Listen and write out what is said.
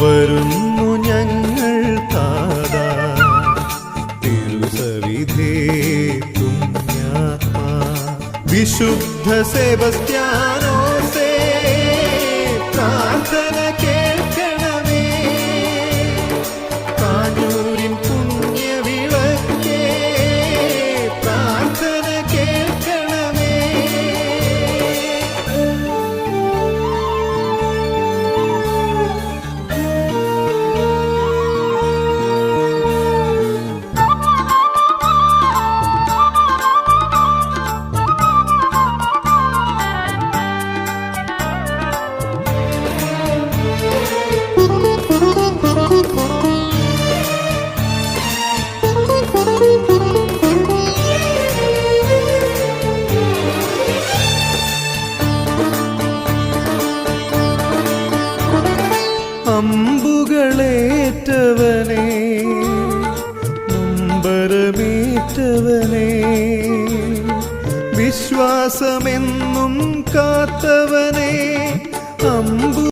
വരുന്നു ഞങ്ങൾ താതാ തിരുസവിധേ പുണ്യാത്മാ വിശുദ്ധ സെബസ്ത്യാനോസേ പ്രാർത്ഥന കേൾക്കണമേ കാഞ്ഞൂരിൻ പുണ്യവിളക്കേ പ്രാർത്ഥന കേൾക്കണമേ. അമ്പുകളേറ്റവനേ നൊമ്പരമേറ്റവനേ വിശ്വാസമെന്നും കാത്തവനേ അമ്പു